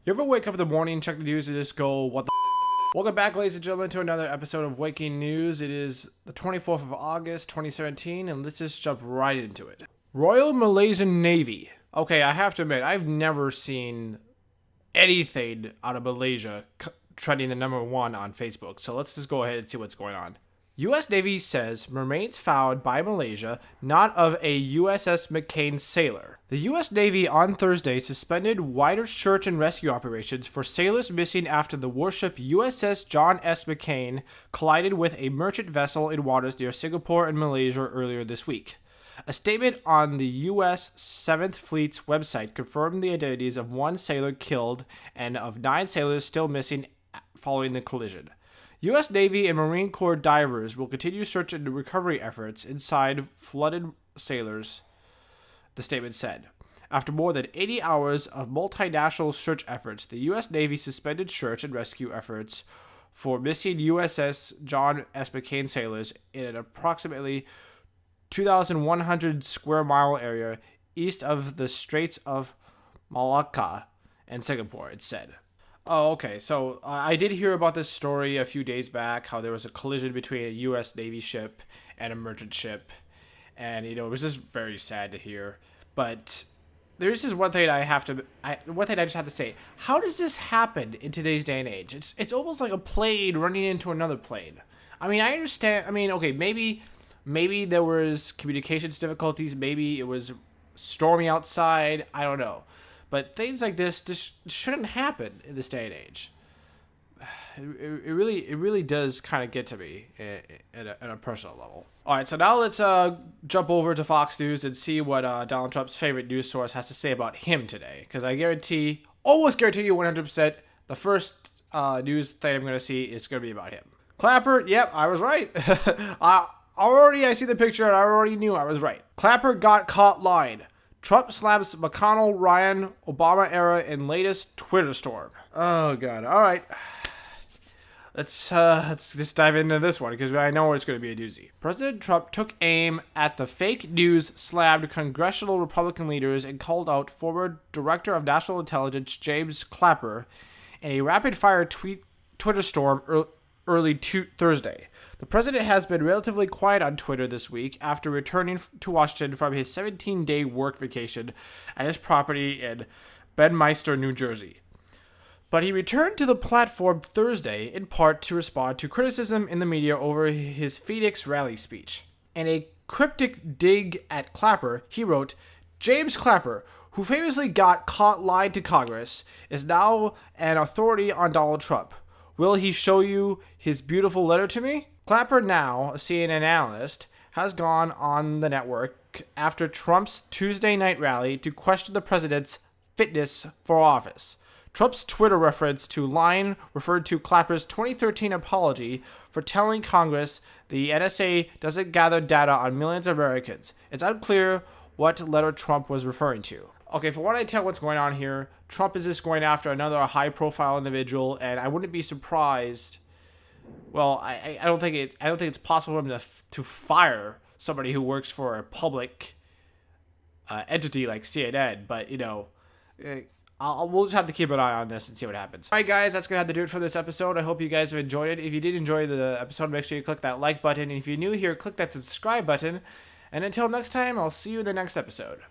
You ever wake up in the morning, check the news, and just go, what the Welcome back, ladies and gentlemen, to another episode of Waking News. It is the 24th of August, 2017, and let's just jump right into it. Royal Malaysian Navy. Okay, I have to admit, I've never seen anything out of Malaysia trending the #1 on Facebook, so let's just go ahead and see what's going on. U.S. Navy says remains found by Malaysia, not of a USS McCain sailor. The U.S. Navy on Thursday suspended wider search and rescue operations for sailors missing after the warship USS John S. McCain collided with a merchant vessel in waters near Singapore and Malaysia earlier this week. A statement on the U.S. 7th Fleet's website confirmed the identities of one sailor killed and of 9 sailors still missing following the collision. U.S. Navy and Marine Corps divers will continue search and recovery efforts inside flooded sailors, the statement said. After more than 80 hours of multinational search efforts, the U.S. Navy suspended search and rescue efforts for missing USS John S. McCain sailors in an approximately 2,100 square mile area east of the Straits of Malacca and Singapore, it said. Oh, okay. So I did hear about this story a few days back, how there was a collision between a U.S. Navy ship and a merchant ship. And, it was just very sad to hear. But there's just one thing I just have to say. How does this happen in today's day and age? It's almost like a plane running into another plane. I mean, I understand. I mean, okay, maybe there was communications difficulties. Maybe it was stormy outside. I don't know. But things like this just shouldn't happen in this day and age. It really does kind of get to me at a personal level. All right, so now let's jump over to Fox News and see what Donald Trump's favorite news source has to say about him today. Because I almost guarantee you 100%, the first news thing I'm going to see is going to be about him. Clapper, yep, I was right. I see the picture and I already knew I was right. Clapper got caught lying. Trump slams McConnell, Ryan, Obama era in latest Twitter storm. Oh, God. All right. Let's just dive into this one because I know it's going to be a doozy. President Trump took aim at the fake news slammed congressional Republican leaders and called out former Director of National Intelligence James Clapper in a rapid-fire Twitter storm early Thursday. The president has been relatively quiet on Twitter this week after returning to Washington from his 17-day work vacation at his property in Bedminster, New Jersey. But he returned to the platform Thursday in part to respond to criticism in the media over his Phoenix rally speech. In a cryptic dig at Clapper, he wrote, "James Clapper, who famously got caught lying to Congress, is now an authority on Donald Trump. Will he show you his beautiful letter to me?" Clapper, now a CNN analyst, has gone on the network after Trump's Tuesday night rally to question the president's fitness for office. Trump's Twitter reference to lying referred to Clapper's 2013 apology for telling Congress the NSA doesn't gather data on millions of Americans. It's unclear what letter Trump was referring to. Okay, for what I tell what's going on here, Trump is just going after another high-profile individual, and I wouldn't be surprised. Well, I don't think it's possible for him to fire somebody who works for a public entity like CNN. But we'll just have to keep an eye on this and see what happens. All right, guys, that's gonna have to do it for this episode. I hope you guys have enjoyed it. If you did enjoy the episode, make sure you click that like button. And if you're new here, click that subscribe button. And until next time, I'll see you in the next episode.